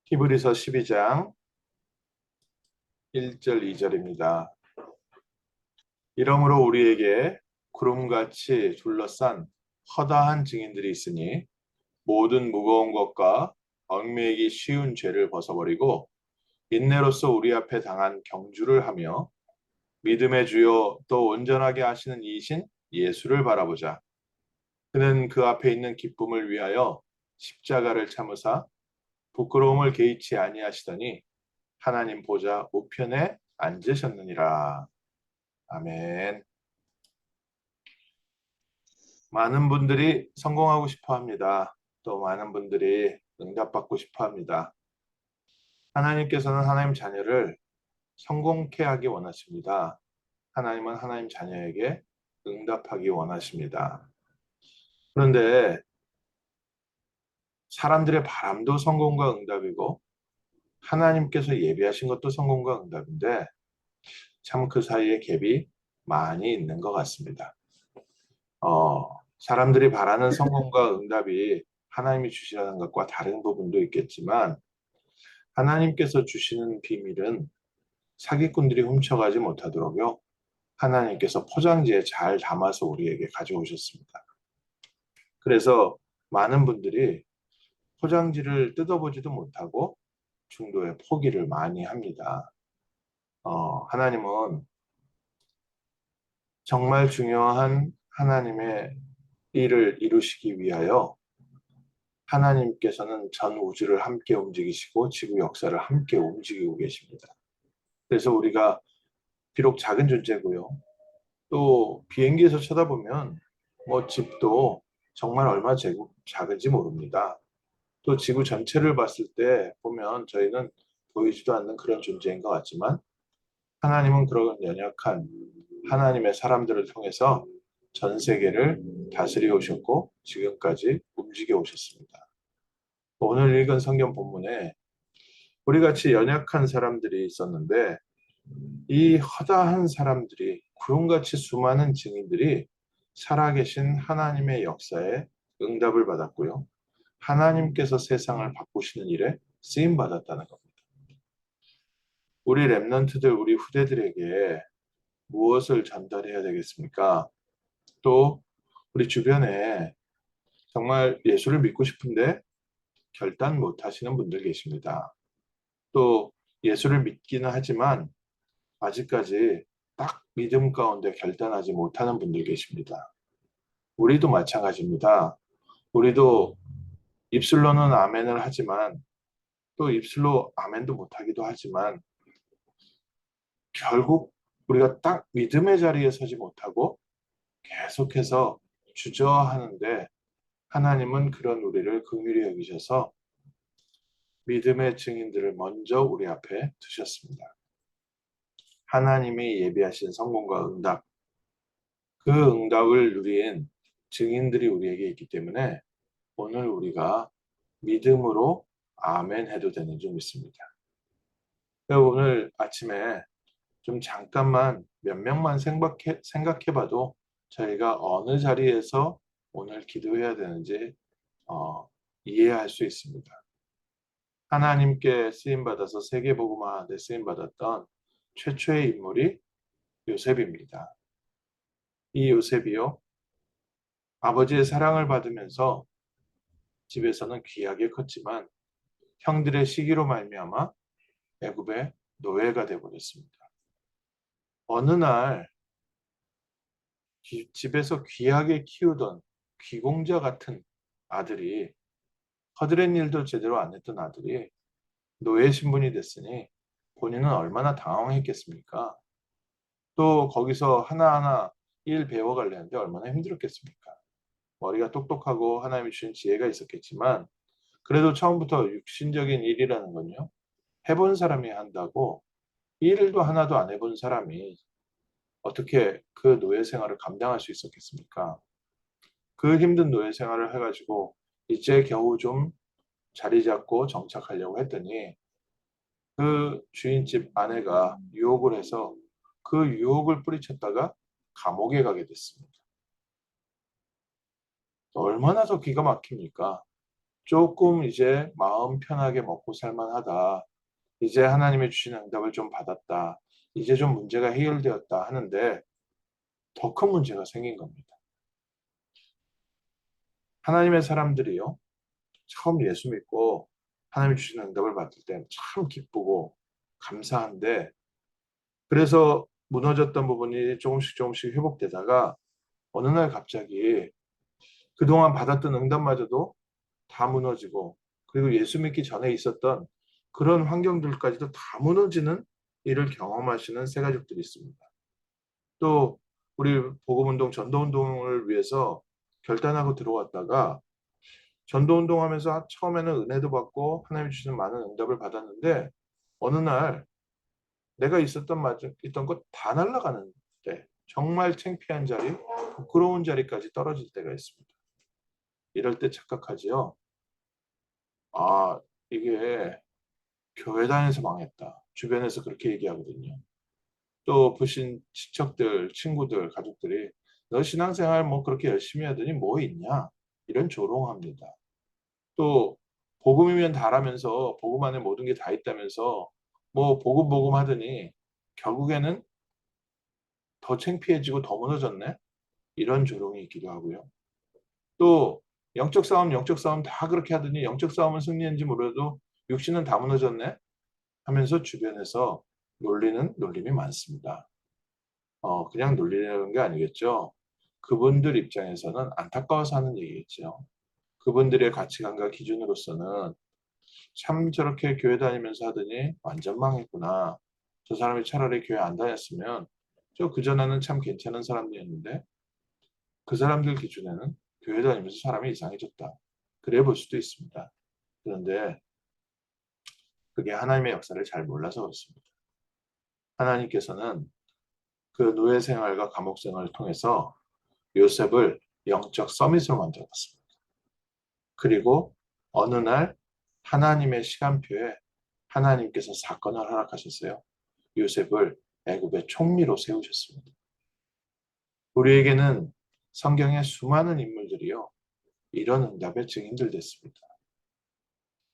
히브리서 12장 1절 2절입니다. 이러므로 우리에게 구름같이 둘러싼 허다한 증인들이 있으니 모든 무거운 것과 얽매이기 쉬운 죄를 벗어버리고 인내로써 우리 앞에 당한 경주를 하며 믿음의 주요 또 온전하게 하시는 이이신 예수를 바라보자. 그는 그 앞에 있는 기쁨을 위하여 십자가를 참으사 부끄러움을 개의치 아니하시더니 하나님 보좌 우편에 앉으셨느니라. 아멘. 많은 분들이 성공하고 싶어 합니다. 또 많은 분들이 응답받고 싶어 합니다. 하나님께서는 하나님 자녀를 성공케 하기 원하십니다. 하나님은 하나님 자녀에게 응답하기 원하십니다. 그런데 사람들의 바람도 성공과 응답이고 하나님께서 예비하신 것도 성공과 응답인데 참 그 사이에 갭이 많이 있는 것 같습니다. 사람들이 바라는 성공과 응답이 하나님이 주시라는 것과 다른 부분도 있겠지만 하나님께서 주시는 비밀은 사기꾼들이 훔쳐가지 못하도록요. 하나님께서 포장지에 잘 담아서 우리에게 가져오셨습니다. 그래서 많은 분들이 포장지를 뜯어보지도 못하고 중도에 포기를 많이 합니다. 하나님은 정말 중요한 하나님의 일을 이루시기 위하여 하나님께서는 전 우주를 함께 움직이시고 지구 역사를 함께 움직이고 계십니다. 그래서 우리가 비록 작은 존재고요. 또 비행기에서 쳐다보면 뭐 집도 정말 얼마 작은지 모릅니다. 또 지구 전체를 봤을 때 보면 저희는 보이지도 않는 그런 존재인 것 같지만 하나님은 그런 연약한 하나님의 사람들을 통해서 전 세계를 다스려 오셨고 지금까지 움직여 오셨습니다. 오늘 읽은 성경 본문에 우리 같이 연약한 사람들이 있었는데 이 허다한 사람들이 구름같이 수많은 증인들이 살아계신 하나님의 역사에 응답을 받았고요. 하나님께서 세상을 바꾸시는 일에 쓰임 받았다는 겁니다. 우리 렘넌트들, 우리 후대들에게 무엇을 전달해야 되겠습니까? 또 우리 주변에 정말 예수를 믿고 싶은데 결단 못 하시는 분들 계십니다. 또 예수를 믿기는 하지만 아직까지 딱 믿음 가운데 결단하지 못하는 분들 계십니다. 우리도 마찬가지입니다. 우리도 입술로는 아멘을 하지만 또 입술로 아멘도 못하기도 하지만 결국 우리가 딱 믿음의 자리에 서지 못하고 계속해서 주저하는데 하나님은 그런 우리를 긍휼히 여기셔서 믿음의 증인들을 먼저 우리 앞에 두셨습니다. 하나님이 예비하신 성공과 응답, 그 응답을 누린 증인들이 우리에게 있기 때문에 오늘 우리가 믿음으로 아멘 해도 되는 줄 믿습니다. 오늘 아침에 좀 잠깐만 몇 명만 생각해 봐도 저희가 어느 자리에서 오늘 기도해야 되는지 이해할 수 있습니다. 하나님께 쓰임받아서 세계복음화에 쓰임받았던 최초의 인물이 요셉입니다. 이 요셉이요, 아버지의 사랑을 받으면서 집에서는 귀하게 컸지만 형들의 시기로 말미암아 애굽의 노예가 되어버렸습니다. 어느 날 집에서 귀하게 키우던 귀공자 같은 아들이 허드렛 일도 제대로 안 했던 아들이 노예 신분이 됐으니 본인은 얼마나 당황했겠습니까? 또 거기서 하나하나 일 배워가려는데 얼마나 힘들었겠습니까? 머리가 똑똑하고 하나님이 주신 지혜가 있었겠지만 그래도 처음부터 육신적인 일이라는 건요. 해본 사람이 한다고 일도 하나도 안 해본 사람이 어떻게 그 노예 생활을 감당할 수 있었겠습니까? 그 힘든 노예 생활을 해가지고 이제 겨우 좀 자리 잡고 정착하려고 했더니 그 주인집 아내가 유혹을 해서 그 유혹을 뿌리쳤다가 감옥에 가게 됐습니다. 얼마나 더 기가 막힙니까? 조금 이제 마음 편하게 먹고 살만하다. 이제 하나님의 주신 응답을 좀 받았다. 이제 좀 문제가 해결되었다 하는데 더 큰 문제가 생긴 겁니다. 하나님의 사람들이요. 처음 예수 믿고 하나님이 주신 응답을 받을 때 참 기쁘고 감사한데 그래서 무너졌던 부분이 조금씩 조금씩 회복되다가 어느 날 갑자기 그동안 받았던 응답마저도 다 무너지고 그리고 예수 믿기 전에 있었던 그런 환경들까지도 다 무너지는 일을 경험하시는 새 가족들이 있습니다. 또 우리 복음운동 전도운동을 위해서 결단하고 들어왔다가 전도운동하면서 처음에는 은혜도 받고 하나님이 주시는 많은 응답을 받았는데 어느 날 내가 있던 것 다 날아가는 때 정말 창피한 자리, 부끄러운 자리까지 떨어질 때가 있습니다. 이럴 때 착각하지요. 아, 이게 교회 다녀서 망했다. 주변에서 그렇게 얘기하거든요. 또 부신 친척들, 친구들, 가족들이 너 신앙생활 뭐 그렇게 열심히 하더니 뭐 있냐? 이런 조롱합니다. 또 복음이면 다라면서 복음 안에 모든 게 다 있다면서 뭐 복음 하더니 결국에는 더 창피해지고 더 무너졌네? 이런 조롱이 있기도 하고요. 또 영적 싸움 다 그렇게 하더니 영적 싸움은 승리했는지 몰라도 육신은 다 무너졌네? 하면서 주변에서 놀리는 놀림이 많습니다. 그냥 놀리는 게 아니겠죠. 그분들 입장에서는 안타까워서 하는 얘기겠죠. 그분들의 가치관과 기준으로서는 참 저렇게 교회 다니면서 하더니 완전 망했구나. 저 사람이 차라리 교회 안 다녔으면 저 그전에는 참 괜찮은 사람이었는데 그 사람들 기준에는 교회 다니면서 사람이 이상해졌다. 그래 볼 수도 있습니다. 그런데 그게 하나님의 역사를 잘 몰라서 그렇습니다. 하나님께서는 그 노예 생활과 감옥 생활을 통해서 요셉을 영적 서밋으로 만들었습니다. 그리고 어느 날 하나님의 시간표에 하나님께서 사건을 허락하셨어요. 요셉을 애굽의 총리로 세우셨습니다. 우리에게는 성경의 수많은 인물들이요. 이런 응답의 증인들 됐습니다.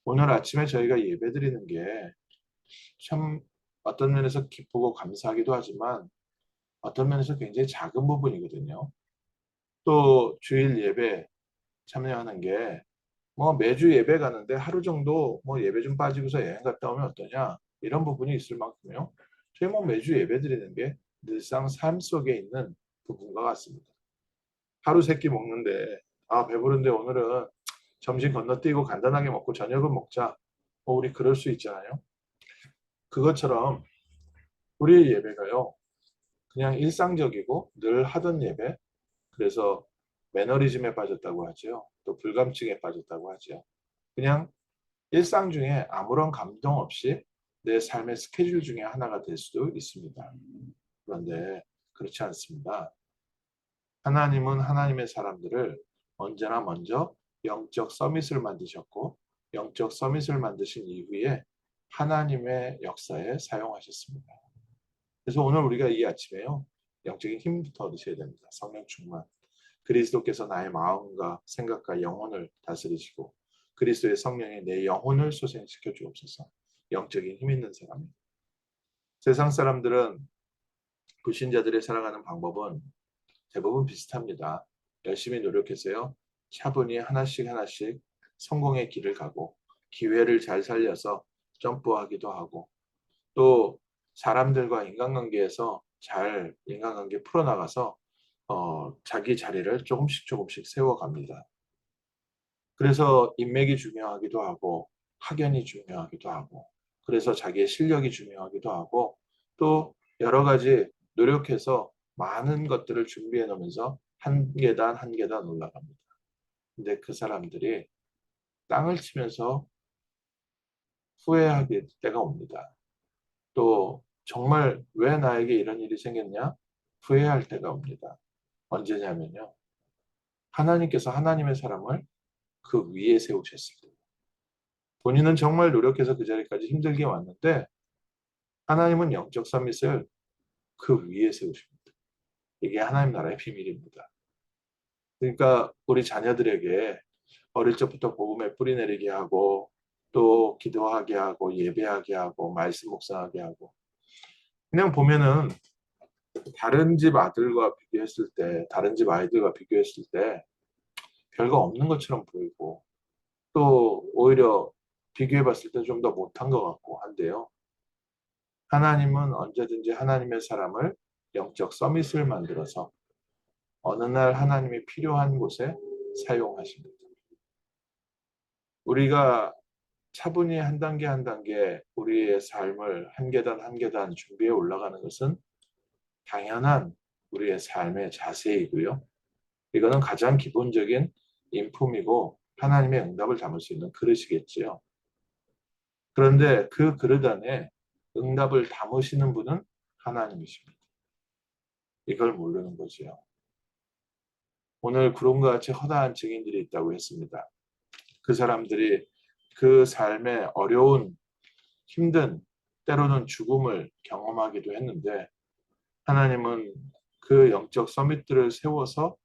오늘 아침에 저희가 예배드리는 게 참 어떤 면에서 기쁘고 감사하기도 하지만 어떤 면에서 굉장히 작은 부분이거든요. 또 주일 예배 참여하는 게 뭐 매주 예배 가는데 하루 정도 뭐 예배 좀 빠지고서 여행 갔다 오면 어떠냐 이런 부분이 있을 만큼요. 저희 뭐 매주 예배 드리는 게 늘상 삶 속에 있는 부분과 같습니다. 하루 세끼 먹는데 아 배부른데 오늘은 점심 건너뛰고 간단하게 먹고 저녁을 먹자. 우리 그럴 수 있잖아요. 그것처럼 우리의 예배가요. 그냥 일상적이고 늘 하던 예배. 그래서 매너리즘에 빠졌다고 하죠. 또 불감증에 빠졌다고 하죠. 그냥 일상 중에 아무런 감동 없이 내 삶의 스케줄 중에 하나가 될 수도 있습니다. 그런데 그렇지 않습니다. 하나님은 하나님의 사람들을 언제나 먼저 영적 서밋을 만드셨고 영적 서밋을 만드신 이후에 하나님의 역사에 사용하셨습니다. 그래서 오늘 우리가 이 아침에요. 영적인 힘부터 얻으셔야 됩니다. 성령 충만. 그리스도께서 나의 마음과 생각과 영혼을 다스리시고 그리스도의 성령이 내 영혼을 소생시켜 주옵소서. 영적인 힘 있는 사람. 세상 사람들은 불신자들이 살아가는 방법은 대부분 비슷합니다. 열심히 노력해서요. 차분히 하나씩 하나씩 성공의 길을 가고 기회를 잘 살려서 점프하기도 하고 또 사람들과 인간관계에서 잘 인간관계 풀어나가서 자기 자리를 조금씩 조금씩 세워갑니다. 그래서 인맥이 중요하기도 하고 학연이 중요하기도 하고 그래서 자기의 실력이 중요하기도 하고 또 여러 가지 노력해서 많은 것들을 준비해 놓으면서 한 계단 한 계단 올라갑니다. 근데 그 사람들이 땅을 치면서 후회하게 때가 옵니다. 또 정말 왜 나에게 이런 일이 생겼냐? 후회할 때가 옵니다. 언제냐면요. 하나님께서 하나님의 사람을 그 위에 세우셨을 때. 본인은 정말 노력해서 그 자리까지 힘들게 왔는데 하나님은 영적 서밋을 그 위에 세우십니다. 이게 하나님 나라의 비밀입니다. 그러니까 우리 자녀들에게 어릴 적부터 복음에 뿌리 내리게 하고 또 기도하게 하고 예배하게 하고 말씀 묵상하게 하고 그냥 보면은 다른 집 아들과 비교했을 때 다른 집 아이들과 비교했을 때 별거 없는 것처럼 보이고 또 오히려 비교해 봤을 때 좀 더 못한 것 같고 한데요. 하나님은 언제든지 하나님의 사람을 영적 서밋을 만들어서 어느 날 하나님이 필요한 곳에 사용하십니다. 우리가 차분히 한 단계 한 단계 우리의 삶을 한 계단 한 계단 준비해 올라가는 것은 당연한 우리의 삶의 자세이고요. 이거는 가장 기본적인 인품이고 하나님의 응답을 담을 수 있는 그릇이겠지요. 그런데 그 그릇 안에 응답을 담으시는 분은 하나님이십니다. 이걸 모르는 거지요. 오늘 구름과 같이 허다한 증인들이 있다고 했습니다. 그 사람들이 그 삶의 어려운, 힘든, 때로는 죽음을 경험하기도 했는데 하나님은 그 영적 서밋들을 세워서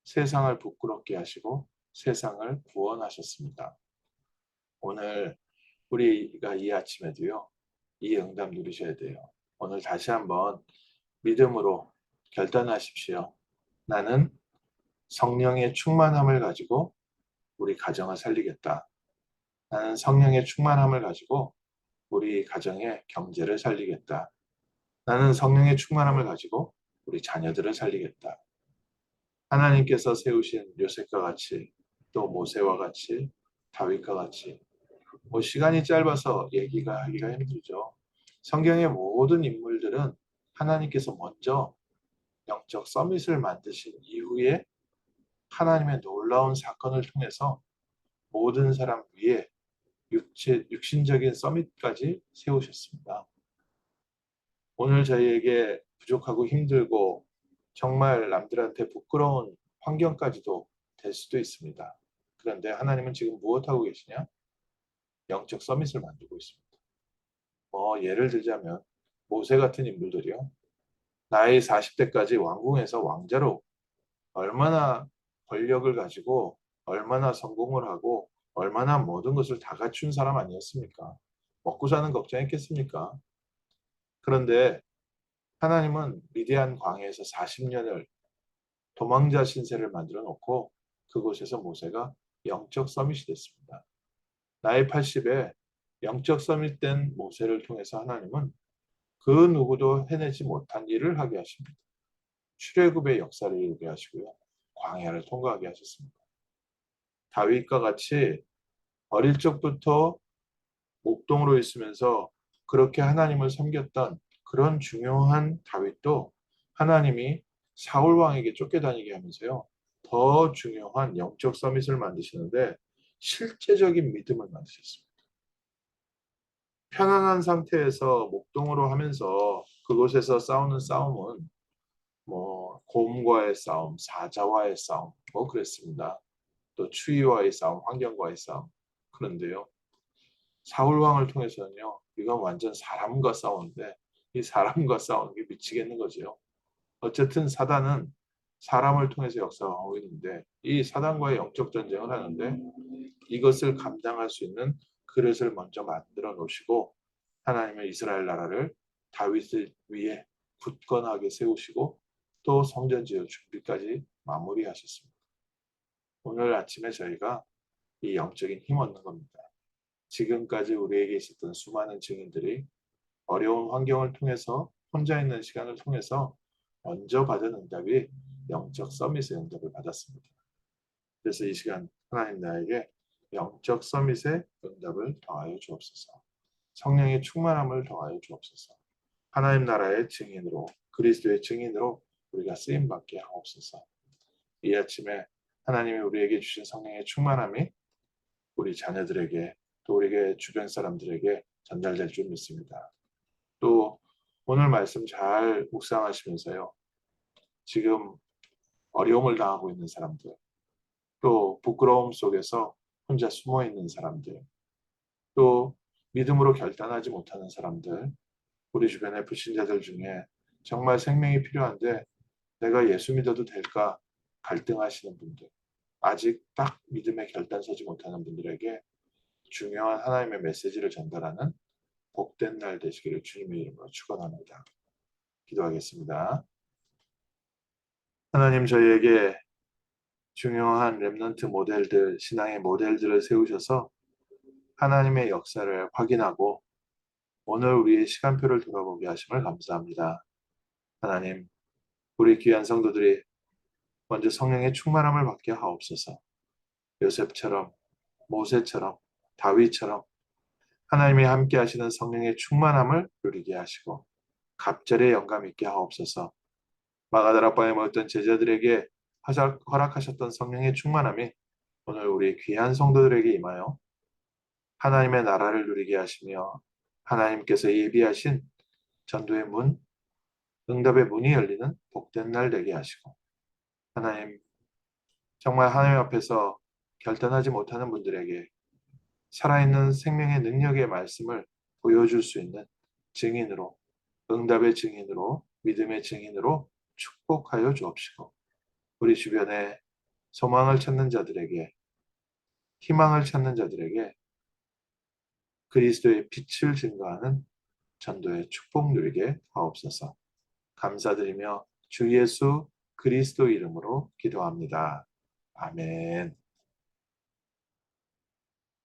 세상을 부끄럽게 하시고 세상을 구원하셨습니다. 오늘 우리가 이 아침에도요, 이 응답 누리셔야 돼요. 오늘 다시 한번 믿음으로 결단하십시오. 나는 성령의 충만함을 가지고 우리 가정을 살리겠다. 나는 성령의 충만함을 가지고 우리 가정의 경제를 살리겠다. 나는 성령의 충만함을 가지고 우리 자녀들을 살리겠다. 하나님께서 세우신 요셉과 같이 또 모세와 같이 다윗과 같이 뭐 시간이 짧아서 얘기가 하기가 힘들죠. 성경의 모든 인물들은 하나님께서 먼저 영적 서밋을 만드신 이후에 하나님의 놀라운 사건을 통해서 모든 사람 위에 육신적인 서밋까지 세우셨습니다. 오늘 저희에게 부족하고 힘들고 정말 남들한테 부끄러운 환경까지도 될 수도 있습니다. 그런데 하나님은 지금 무엇하고 계시냐? 영적 서밋을 만들고 있습니다. 예를 들자면 모세 같은 인물들이요. 나이 40대까지 왕궁에서 왕자로 얼마나 권력을 가지고 얼마나 성공을 하고 얼마나 모든 것을 다 갖춘 사람 아니었습니까? 먹고 사는 걱정했겠습니까? 그런데 하나님은 미디안 광야에서 40년을 도망자 신세를 만들어 놓고 그곳에서 모세가 영적 서밋이 됐습니다. 나이 80에 영적 서밋된 모세를 통해서 하나님은 그 누구도 해내지 못한 일을 하게 하십니다. 출애굽의 역사를 이루게 하시고요. 광야를 통과하게 하셨습니다. 다윗과 같이 어릴 적부터 목동으로 있으면서 그렇게 하나님을 섬겼던 그런 중요한 다윗도 하나님이 사울 왕에게 쫓겨다니게 하면서요. 더 중요한 영적 서밋을 만드시는데 실제적인 믿음을 만드셨습니다. 편안한 상태에서 목동으로 하면서 그곳에서 싸우는 싸움은 뭐 곰과의 싸움, 사자와의 싸움, 뭐 그랬습니다. 또 추위와의 싸움, 환경과의 싸움. 그런데요. 사울 왕을 통해서는요. 이건 완전 사람과 싸우는데 이 사람과 싸우는 게 미치겠는 거죠. 어쨌든 사단은 사람을 통해서 역사하고 있는데 이 사단과의 영적 전쟁을 하는데 이것을 감당할 수 있는 그릇을 먼저 만들어 놓으시고 하나님의 이스라엘 나라를 다윗을 위해 굳건하게 세우시고 또 성전 지을 준비까지 마무리하셨습니다. 오늘 아침에 저희가 이 영적인 힘 얻는 겁니다. 지금까지 우리에게 있었던 수많은 증인들이 어려운 환경을 통해서 혼자 있는 시간을 통해서 먼저 받은 응답이 영적 서밋의 응답을 받았습니다. 그래서 이 시간 하나님 나에게 영적 서밋의 응답을 더하여 주옵소서. 성령의 충만함을 더하여 주옵소서. 하나님 나라의 증인으로 그리스도의 증인으로 우리가 쓰임 받게 하옵소서. 이 아침에 하나님이 우리에게 주신 성령의 충만함이 우리 자녀들에게 또 우리의 주변 사람들에게 전달될 줄 믿습니다. 또 오늘 말씀 잘 묵상하시면서요. 지금 어려움을 당하고 있는 사람들, 또 부끄러움 속에서 혼자 숨어 있는 사람들, 또 믿음으로 결단하지 못하는 사람들, 우리 주변의 불신자들 중에 정말 생명이 필요한데 내가 예수 믿어도 될까 갈등하시는 분들, 아직 딱 믿음의 결단 서지 못하는 분들에게 중요한 하나님의 메시지를 전달하는 복된 날 되시기를 주님의 이름으로 축원합니다. 기도하겠습니다. 하나님, 저희에게 중요한 렘넌트 모델들, 신앙의 모델들을 세우셔서 하나님의 역사를 확인하고 오늘 우리의 시간표를 돌아보게 하심을 감사합니다. 하나님, 우리 귀한 성도들이 먼저 성령의 충만함을 받게 하옵소서. 요셉처럼, 모세처럼, 다윗처럼 하나님이 함께 하시는 성령의 충만함을 누리게 하시고 갑절의 영감 있게 하옵소서. 마가다락방에 모였던 제자들에게 허락하셨던 성령의 충만함이 오늘 우리 귀한 성도들에게 임하여 하나님의 나라를 누리게 하시며 하나님께서 예비하신 전도의 문, 응답의 문이 열리는 복된 날 되게 하시고 하나님, 정말 하나님 앞에서 결단하지 못하는 분들에게 살아있는 생명의 능력의 말씀을 보여줄 수 있는 증인으로, 응답의 증인으로, 믿음의 증인으로 축복하여 주옵시고 우리 주변에 소망을 찾는 자들에게, 희망을 찾는 자들에게 그리스도의 빛을 증거하는 전도의 축복 누리게 하옵소서. 감사드리며 주 예수 그리스도 이름으로 기도합니다. 아멘.